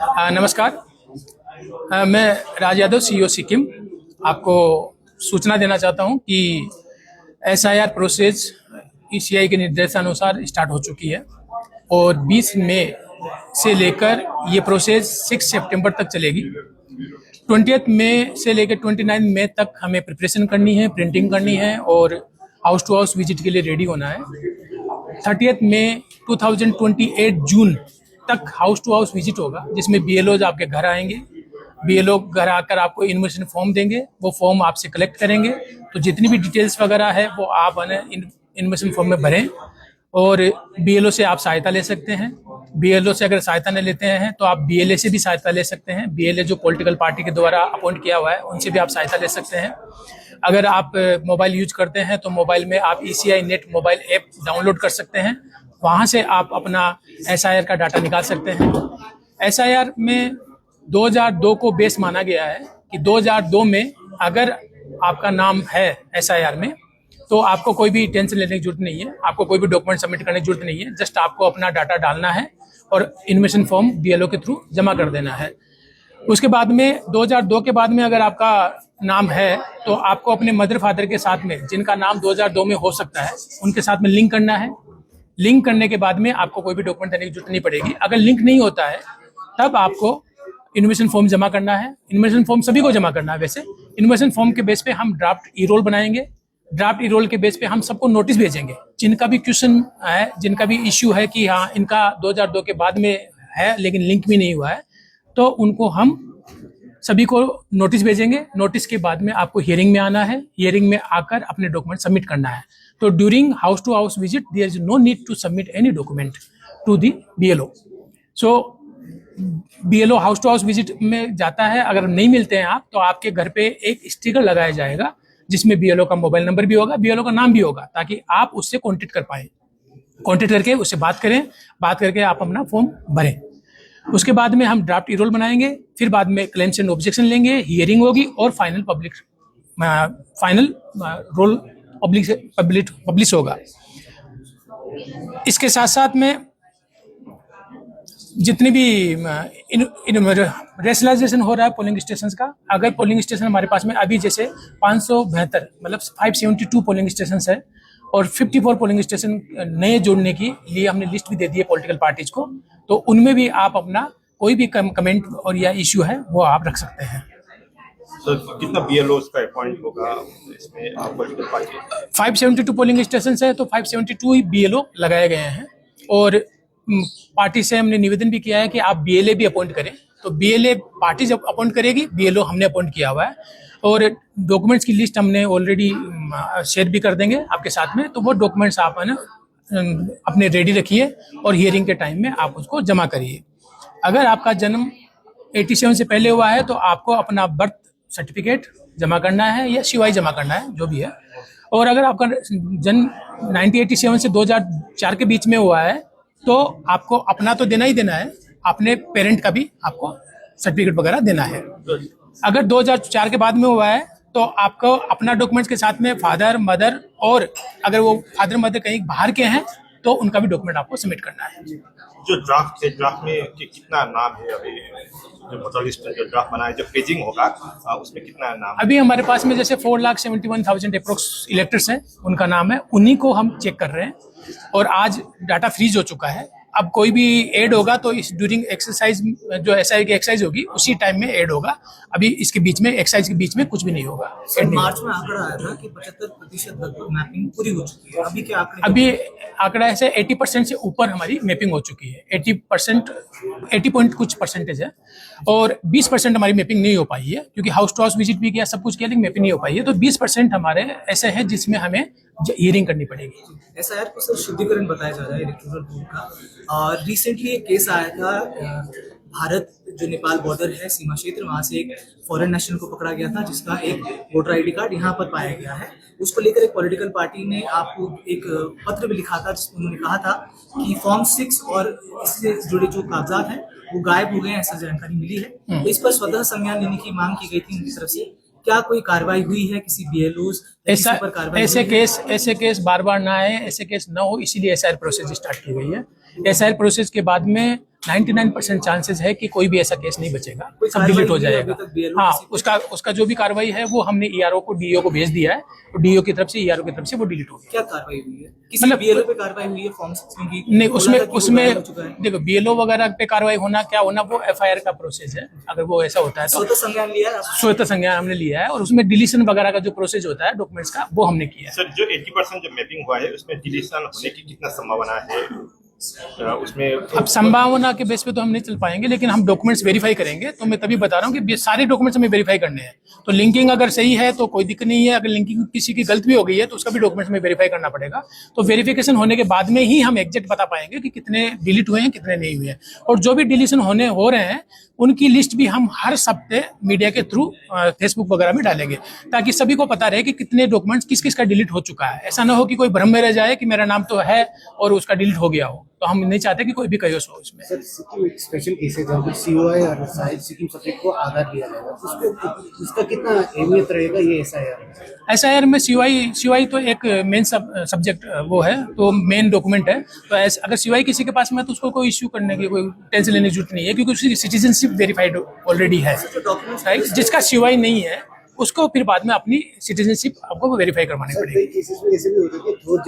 नमस्कार। मैं राज यादव, सीईओ सिक्किम, आपको सूचना देना चाहता हूं कि एसआईआर प्रोसेस ईसीआई के निर्देशानुसार स्टार्ट हो चुकी है और 20 मई से लेकर ये प्रोसेस 6 सितंबर तक चलेगी। 20 मई से लेकर 29 मई तक हमें प्रिपरेशन करनी है, प्रिंटिंग करनी है और हाउस टू हाउस विजिट के लिए रेडी होना है। 30 मई 2028 जून तक हाउस टू हाउस विजिट होगा, जिसमें बीएलओज आपके घर आएंगे। बीएलओ घर आकर आपको इन्विटेशन फॉर्म देंगे, वो फॉर्म आपसे कलेक्ट करेंगे। तो जितनी भी डिटेल्स वगैरह है वो आप इन्विटेशन फॉर्म में भरें और बीएलओ से आप सहायता ले सकते हैं। बीएलओ से अगर सहायता नहीं लेते हैं तो आप बीएलए से भी सहायता ले सकते हैं। बीएलए जो पॉलिटिकल पार्टी के द्वारा अपॉइंट किया हुआ है, उनसे भी आप सहायता ले सकते हैं। अगर आप मोबाइल यूज करते हैं तो मोबाइल में आप ECI net mobile app download कर सकते हैं, वहाँ से आप अपना एसआईआर का डाटा निकाल सकते हैं। एसआईआर में 2002 को बेस माना गया है कि 2002 में अगर आपका नाम है एसआईआर में तो आपको कोई भी टेंशन लेने की जरूरत नहीं है, आपको कोई भी डॉक्यूमेंट सबमिट करने की जरूरत नहीं है। जस्ट आपको अपना डाटा डालना है और इन्विटेशन फॉर्म बीएलओ के थ्रू जमा कर देना है। उसके बाद में 2002 के बाद में अगर आपका नाम है तो आपको अपने मदर फादर के साथ में, जिनका नाम 2002 में हो सकता है, उनके साथ में लिंक करना है। लिंक करने के बाद में आपको कोई भी डॉक्यूमेंट देने की जरूरत नहीं पड़ेगी। अगर लिंक नहीं होता है तब आपको इन्विटेशन फॉर्म जमा करना है। इन्विटेशन फॉर्म सभी को जमा करना है। वैसे इन्विटेशन फॉर्म के बेस पे हम ड्राफ्ट ई रोल बनाएंगे। ड्राफ्ट ई रोल के बेस पे हम सबको नोटिस भेजेंगे। जिनका भी क्वेश्चन है, जिनका भी इश्यू है कि हाँ इनका 2002 के बाद में है लेकिन लिंक भी नहीं हुआ है, तो उनको हम सभी को नोटिस भेजेंगे। नोटिस के बाद में आपको हियरिंग में आना है। हियरिंग में आकर अपने डॉक्यूमेंट सबमिट करना है। तो during house to house visit there is no need to submit any document to the BLO. So BLO house to house visit में जाता है। अगर नहीं मिलते हैं आप तो आपके घर पे एक स्टिकर लगाया जाएगा जिसमें बीएलओ का मोबाइल नंबर भी होगा, बीएलओ का नाम भी होगा, ताकि आप उससे कॉन्टेक्ट कर पाए। कॉन्टेक्ट करके उससे बात करें, बात करके आप अपना फॉर्म भरें। उसके बाद में हम ड्राफ्ट ई रोल बनाएंगे, फिर बाद में क्लेम्स एंड ऑब्जेक्शन लेंगे, हियरिंग होगी और फाइनल रोल पब्लिश होगा। इसके साथ साथ में जितनी भी रेशनलाइजेशन हो रहा है पोलिंग स्टेशंस का, अगर पोलिंग स्टेशन हमारे पास में अभी जैसे 572 मतलब 572 पोलिंग स्टेशंस है और 54 पोलिंग स्टेशन नए जोड़ने की लिए हमने लिस्ट भी दे दी है पॉलिटिकल पार्टीज को, तो उनमें भी आप अपना कोई भी कमेंट और या इश्यू है वो आप रख सकते हैं। तो कितना बीएलओ का अपॉइंट होगा इसमें आप पॉलिटिकल पार्टी? 572 पोलिंग स्टेशन है तो 572 ही बीएलओ लगाए गए हैं और पार्टी से हमने निवेदन भी किया है कि आप बीएलए भी अपॉइंट करें। तो बीएलए पार्टी जब अपॉइंट करेगी, बीएलओ हमने अपॉइंट किया हुआ है और डॉक्यूमेंट्स की लिस्ट हमने ऑलरेडी शेयर भी कर देंगे आपके साथ में। तो वो डॉक्यूमेंट्स आप है ना अपने रेडी रखिए और हियरिंग के टाइम में आप उसको जमा करिए। अगर आपका जन्म 87 से पहले हुआ है तो आपको अपना बर्थ सर्टिफिकेट जमा करना है या CY जमा करना है, जो भी है। और अगर आपका जन्म 1987 से 2004 के बीच में हुआ है तो आपको अपना तो देना ही देना है, अपने पेरेंट का भी आपको सर्टिफिकेट वगैरह देना है। अगर 2004 के बाद में हुआ है तो आपको अपना डॉक्यूमेंट्स के साथ में फादर मदर, और अगर वो फादर मदर कहीं बाहर के हैं तो उनका भी डॉक्यूमेंट आपको सबमिट करना है। जो ड्राफ्ट है, ड्राफ्ट में कितना नाम है अभी? जो वोटर लिस्ट जो ड्राफ्ट बना है, जब पेजिंग होगा उसमें कितना नाम? अभी हमारे पास में जैसे 4,71,000 अप्रोक्स इलेक्टर्स हैं, उनका नाम है, उन्हीं को हम चेक कर रहे हैं। और आज डाटा फ्रीज हो चुका है। अब कोई भी ऐड होगा तो इस ड्यूरिंग एक्सरसाइज जो एसआई की एक्सरसाइज होगी उसी टाइम में ऐड होगा। अभी इसके बीच में एक्सरसाइज के बीच में कुछ भी नहीं होगा। मार्च में आंकड़ा आया था कि 75% लगभग मैपिंग पूरी हो चुकी है। अभी क्या आंकड़े? अभी आंकड़ा ऐसे 80% से ऊपर हमारी मैपिंग हो चुकी है। 80% 80 पॉइंट कुछ परसेंटेज है और 20% हमारी मैपिंग नहीं हो पाई है, क्योंकि हाउस टू हाउस विजिट भी किया, सब कुछ किया, लेकिन मैपिंग नहीं हो पाई है। तो 20% हमारे ऐसे हैं जिसमें हमें हियरिंग करनी पड़ेगी। एसआईआर को सर शुद्धिकरण बताया जा रहा है इलेक्टोरल रोल का। और रिसेंटली एक केस आया था, भारत जो नेपाल बॉर्डर है, सीमा क्षेत्र, वहाँ से एक फॉरेन नेशनल को पकड़ा गया था जिसका एक वोटर आईडी कार्ड यहाँ पर पाया गया है। उसको लेकर एक पॉलिटिकल पार्टी ने आपको एक पत्र भी लिखा था जिसमें उन्होंने कहा था कि फॉर्म 6 और इससे जुड़े जो कागजात हैं वो गायब हो गए हैं, ऐसा जानकारी मिली है। तो इस पर स्वतः संज्ञान लेने की मांग की गई थी उनकी तरफ से। क्या कोई कार्रवाई हुई है किसी बीएलओस पर कार्रवाई? ऐसे केस बार बार ना आए, ऐसे केस ना हो, इसीलिए एसआईआर प्रोसेस स्टार्ट की गई है। एसआईआर प्रोसेस के बाद में 99% चांसेस है कि कोई भी ऐसा केस नहीं बचेगा, कोई सब डिलीट हो कार्रवाई नहीं है जाएगा। अभी तक BLO हाँ, किसी पे? उसका जो भी कार्रवाई है वो हमने ईआरओ को, डीओ को भेज दिया है, तो डीओ की तरफ से, ईआरओ की तरफ से वो डिलीट हो गया। क्या कार्रवाई हुई है? किसी मतलब- बीएलओ पे कार्रवाई हुई है फॉर्म 16 की? नहीं, बोला उसमें था कि वो उसमें गायब हो चुका है। देखो, बीएलओ वगैरह पे कार्रवाई होना क्या होना वो एफआईआर का प्रोसेस है। अगर वो ऐसा होता है तो स्वतः संज्ञान लिया है आपने? स्वतः संज्ञान हमने लिया है, और उसमें डिलीशन वगैरह का जो प्रोसेस होता है डॉक्यूमेंट्स का, वो हमने किया है। सर जो 80% जो मैपिंग हुआ है उसमें डिलीशन होने की कितना संभावना है उसमें? अब संभावना के बेस पे तो हम नहीं चल पाएंगे, लेकिन हम डॉक्यूमेंट्स वेरीफाई करेंगे। तो मैं तभी बता रहा हूँ कि ये सारे डॉक्यूमेंट्स हमें वेरीफाई करने हैं। तो लिंकिंग अगर सही है तो कोई दिक्कत नहीं है, अगर लिंकिंग किसी की गलत भी हो गई है तो उसका भी डॉक्यूमेंट्स हमें वेरीफाई करना पड़ेगा। तो वेरिफिकेशन होने के बाद में ही हम एग्जैक्ट बता पाएंगे कि कितने डिलीट हुए हैं, कितने नहीं हुए हैं। और जो भी डिलीशन हो रहे हैं उनकी लिस्ट भी हम हर हफ्ते मीडिया के थ्रू फेसबुक वगैरह में डालेंगे, ताकि सभी को पता रहे कि कितने डॉक्यूमेंट्स किस किस का डिलीट हो चुका है। ऐसा ना हो कि कोई भ्रम में रह जाए कि मेरा नाम तो है और उसका डिलीट हो गया हो। तो हम नहीं चाहते कि कोई भी कहियोस हो इसमें। सर, सिक्किम एक स्पेशल केस है जहाँ पर सीओआई और शायद सिक्किम सब्जेक्ट को आधार दिया जाएगा, उसको उसका कितना अहमियत रहेगा ये एसआईआर? एसआईआर में सीवाई तो एक मेन सब्जेक्ट वो है, तो मेन डॉक्यूमेंट है। तो अगर सीवाई किसी के पास में है तो उसको कोई इश्यू करने की कोई टेंशन लेने की जरूरत नहीं है, क्योंकि उसकी सिटीजनशिप वेरीफाइड ऑलरेडी है। राइट, जिसका सीवाई नहीं है उसको फिर बाद में अपनी सिटीजनशिप आपको वेरीफाई करवानी सर, पड़ेगी। कई केसेस में ऐसे भी होता है कि फोर्थ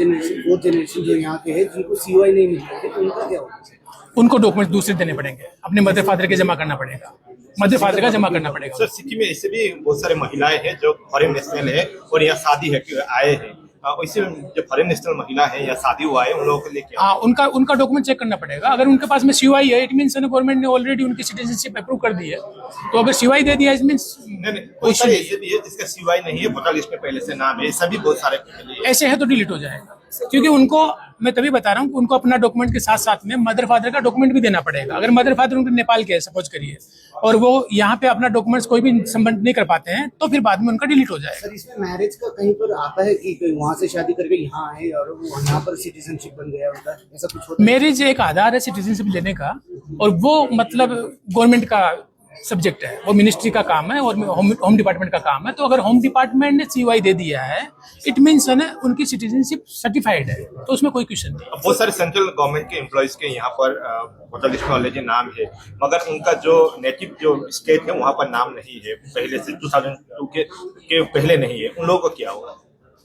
जनरेशन जो यहाँ के हैं जिनको सीओआई नहीं मिलता है, तो उनका क्या होगा? उनको डॉक्यूमेंट दूसरे देने पड़ेंगे, अपने मदर फादर के जमा करना पड़ेगा, मदर फादर का जमा करना पड़ेगा। सर सिक्किम में ऐसे भी बहुत सारे महिलाएं हैं जो फॉरेन नेशनल है और यहाँ शादी है कि आए हैं, वैसे जो फॉरेन नेशनल महिला है या शादी हुआ है उन लोगों को लेके हाँ, उनका डॉक्यूमेंट चेक करना पड़ेगा। अगर उनके पास में सीवाई है, इट मीन्स गवर्नमेंट ने ऑलरेडी उनकी सिटीजनशिप अप्रूव कर दी है। तो अगर सीवाई दे दिया, इट मीन्स नहीं बहुत सारे ऐसे भी है जिसका सीवाई नहीं है, वोटर लिस्ट में पहले से नाम है, ऐसा भी बहुत सारे फैमिली है। ऐसे है तो डिलीट हो जाएगा। क्योंकि उनको, मैं तभी बता रहा हूँ कि उनको अपना डॉक्यूमेंट के साथ साथ में मदर फादर का डॉक्यूमेंट भी देना पड़ेगा। अगर मदर फादर उनके नेपाल के सपोज करिए और वो यहाँ पे अपना डॉक्यूमेंट्स कोई भी संबंध नहीं कर पाते हैं, तो फिर बाद में उनका डिलीट हो जाएगा। सर, इसमें मैरिज का कहीं पर आता है कि कोई वहाँ से शादी करके यहाँ आए और वो यहाँ पर सिटीजनशिप बन गया होता है, ऐसा कुछ होता है? मैरिज एक आधार है सिटीजनशिप लेने का, और वो मतलब गवर्नमेंट का सब्जेक्ट है, वो मिनिस्ट्री का काम है और होम डिपार्टमेंट का काम है। तो अगर होम डिपार्टमेंट ने सीवाई दे दिया है, इट मीन्स है ना उनकी सिटीजनशिप सर्टिफाइड है, तो उसमें कोई क्वेश्चन नहीं। बहुत सारे सेंट्रल गवर्नमेंट के एम्प्लॉयज के यहाँ पर वोटर लिस्ट में ऑलरेडी नाम है, मगर उनका जो नेटिव जो स्टेट है वहाँ पर नाम नहीं है, पहले से 2002 के पहले नहीं है। उन लोगों को क्या होगा?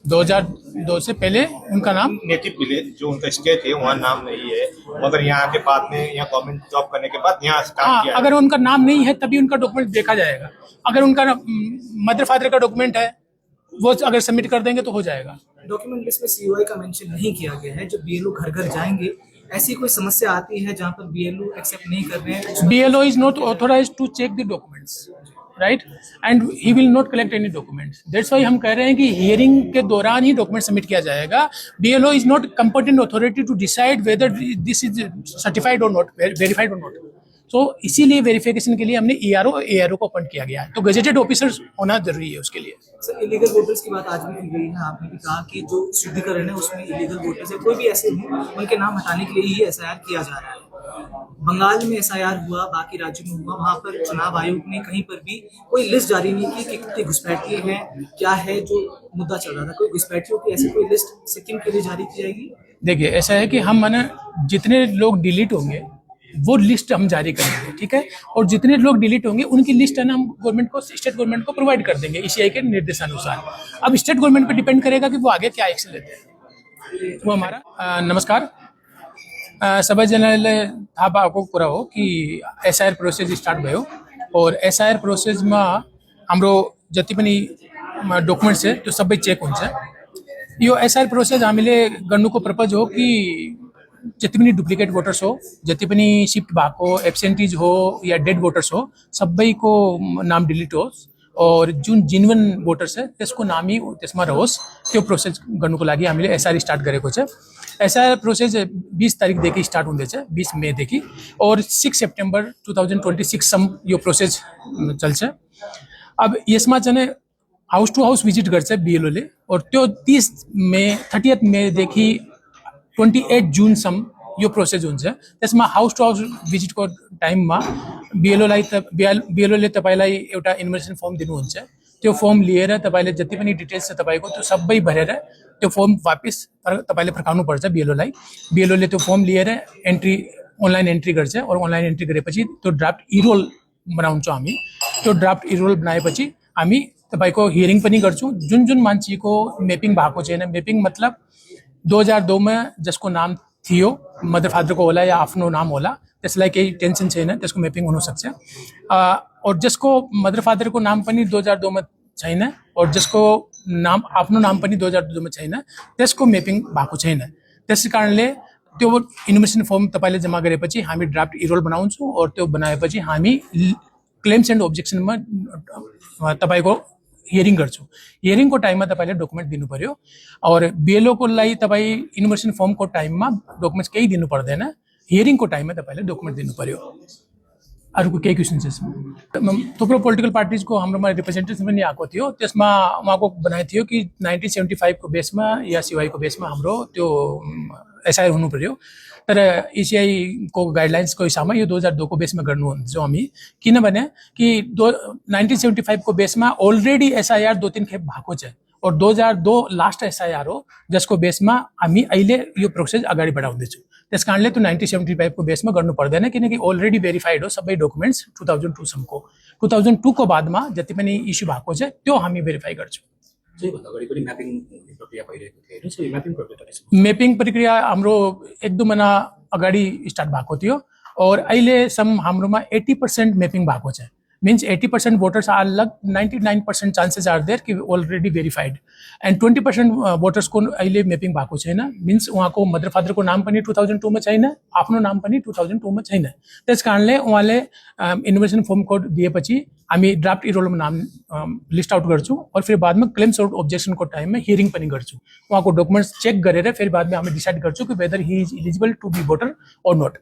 2002 से पहले उनका नाम, नेटिव विलेज जो उनका स्टेट है वहाँ नाम नहीं है, मगर यहाँ के बाद में यहाँ गवर्नमेंट जॉब करने के बाद यहाँ स्टार्ट हाँ, किया अगर उनका नाम नहीं है तभी उनका डॉक्यूमेंट देखा जाएगा। अगर उनका मदर फादर का डॉक्यूमेंट है वो अगर सबमिट कर देंगे तो हो जाएगा। डॉक्यूमेंट लिस्ट में सीओआई का मेंशन नहीं किया गया है। जब बीएलओ घर घर जाएंगे, ऐसी कोई समस्या आती है जहां पर बीएलओ एक्सेप्ट नहीं कर रहे हैं? BLO is not authorized to check the documents, right? And he will not collect any documents. That's why हम कह रहे हैं कि हियरिंग के दौरान ही डॉक्यूमेंट सबमिट किया जाएगा। BLO is not competent authority to decide whether this is certified or not, verified or not. तो इसीलिए वेरिफिकेशन के लिए हमने ERO ARO को अपॉइंट किया गया है। तो गजेटेड ऑफिसर्स होना जरूरी है उसके लिए। सर, इलीगल वोटर्स की बात आज भी की गई है। आपने भी कहा कि जो शुद्धिकरण है उसमें इलीगल वोटर्स है, कोई भी ऐसे हैं उनके नाम हटाने के लिए ही एसआईआर किया जा रहा है। बंगाल में एसआईआर हुआ, बाकी राज्यों में हुआ, वहाँ पर चुनाव आयोग ने कहीं पर भी कोई लिस्ट जारी नहीं की कि कितने घुसपैठिए हैं, क्या है जो मुद्दा चल रहा था। कोई घुसपैठियों की ऐसी कोई लिस्ट सिक्किम के लिए जारी की जाएगी? देखिए, ऐसा है कि हम माने जितने लोग डिलीट होंगे वो लिस्ट हम जारी करेंगे, ठीक है, और जितने लोग डिलीट होंगे उनकी लिस्ट है ना हम गवर्नमेंट को, स्टेट गवर्नमेंट को प्रोवाइड कर देंगे ईसीआई के निर्देशानुसार। अब स्टेट गवर्नमेंट पे डिपेंड करेगा कि वो आगे क्या एक्शन लेते हैं। वो हमारा नमस्कार, सबैजनाले थाहा भएको कुरा हो कि एसआईआर प्रोसेस स्टार्ट भयो और एसआईआर प्रोसेसमा हाम्रो जति पनि डकुमेन्ट्स छ त्यो सबै चेक हुन्छ। यो एसआईआर प्रोसेस हामीले गर्नुको पर्पज हो कि जति पनि डुप्लिकेट भोटर्स हो, जति पनि शिफ्ट भएको एब्सेन्टिज हो या डेड भोटर्स हो, सबैको नाम डिलिट होस् और जुन जेन्युइन भोटर्स है त्यसको नाम ही त्यसमा रहोस्। त्यो प्रोसेस गर्नुको लागि हामीले एसआईआर स्टार्ट गरेको छ। एसआईआर प्रोसेस 20 तारिकदेखि स्टार्ट हुँदैछ, 20 मेदेखि, और 6 सेप्टेम्बर 2026 सम्म यो प्रोसेस चल्छ। अब यसमा चाहिँ हाउस टू हाउस भिजिट गर्छ बीएलओले, और त्यो 30 मेदेखि 28 जुनसम्म यो प्रोसेस हुन्छ। त्यसमा हाउस टू हाउस भिजिटको टाइममा बीएलओले तपाईँलाई एउटा इन्फर्मेसन फर्म दिनुहुन्छ। त्यो फर्म लिएर तपाईँले जति पनि डिटेल्स छ तपाईँको त्यो सबै भरेर त्यो फर्म वापस तपाईँले फर्काउनुपर्छ बीएलओलाई। बीएलओले त्यो फर्म लिएर एन्ट्री ऑनलाइन एंट्री गर्छ और ऑनलाइन एंट्री गरेपछि त्यो ड्राफ्ट इरोल बनाउँछौँ हामी। त्यो ड्राफ्ट इरोल बनाएपछि हामी तपाईको हियरिङ पनि गर्छौँ। जुन जुन मान्छेको मेपिङ भएको छैन, मेपिङ मतलब 2002 मा जसको नाम थियो, मदर फादरको होला या आफ्नो नाम होला, त्यसलाई केही टेन्सन छैन, त्यसको मेपिङ हुन सक्छ। और जसको मदर फादरको नाम पनि 2002 मा छैन और जसको नाम आफ्नो नाम पनि 2002 मा छैन, त्यसको मेपिङ भएको छैन। त्यसै कारणले त्यो इन्फर्मेसन फर्म तपाईले जम्मा गरेपछि हामी ड्राफ्ट इरोल बनाउँछौँ और त्यो बनाएपछि हामी क्लेम्स एन्ड ऑब्जेक्सनमा तपाईको हियरिङ गर्छौँ। हियरिङको टाइममा तपाईले डकुमेन्ट दिनु पर्यो और बिएलओ को लागि तपाई इन्फर्मेसन फर्मको टाइममा डकुमेन्ट्स केही दिनु पर्दैन, हियरिङको टाइममा तपाईले डकुमेन्ट दिनु पर्यो। अरूको केही क्वेसन छ यसमा? थुप्रो पोलिटिकल पार्टिजको हाम्रोमा रिप्रेजेन्टेसन पनि आएको थियो, त्यसमा उहाँको भनाइ थियो कि 1975 को बेसमा या सिवाई को बेसमा हाम्रो त्यो एसआई हुनु पर्यो, तर इसिआई को गाइडलाइन्सको हिसाबमा यो 2002 को बेसमा गर्नुहुन्छ हामी। किनभने कि 1975 को बेसमा अलरेडी एसआईआर 2-3 खेप भएको छ और 2002 लास्ट एसआईआर हो जसको बेसमा हामी अहिले यो प्रोसेस अगाडि बढाउँदैछौँ। त्यस कारणले त्यो 1975 को बेसमा गर्नु पर्दैन, किनकि अलरेडी भेरिफाइड हो सबै डकुमेन्ट्स 2002 सम्मको। 2002 को बादमा जति पनि इस्यु भएको छ त्यो हामी भेरिफाई गर्छौँ। मैपिङ प्रक्रिया हाम्रो 1-2 महिना अगाडि स्टार्ट भएको थियो और अहिलेसम्म हाम्रोमा 80% मैपिङ भएको छ। Means 80% voters are 99% chances are there कि अलरेडी भेरिफाइड एन्ड 20% वोटर्सको अहिले मैपिङ भएको छैन। मीन्स उहाँको मदर फादरको नाम पनि 2002 मा छैन, आफ्नो नाम पनि 2002 मा छैन। त्यस कारणले उहाँले इन्फर्मेसन फर्म कोड दिएपछि हामी ड्राफ्ट इरोलमा नाम लिस्ट आउट गर्छौँ और फिर बादमा क्लेम्स और ऑब्जेक्सनको टाइममा हियरिङ पनि गर्छौँ। उहाँको डकुमेन्ट्स चेक गरेर फिर बादमा हामी डिसाइड गर्छौँ कि whether he is eligible to be voter और नॉट।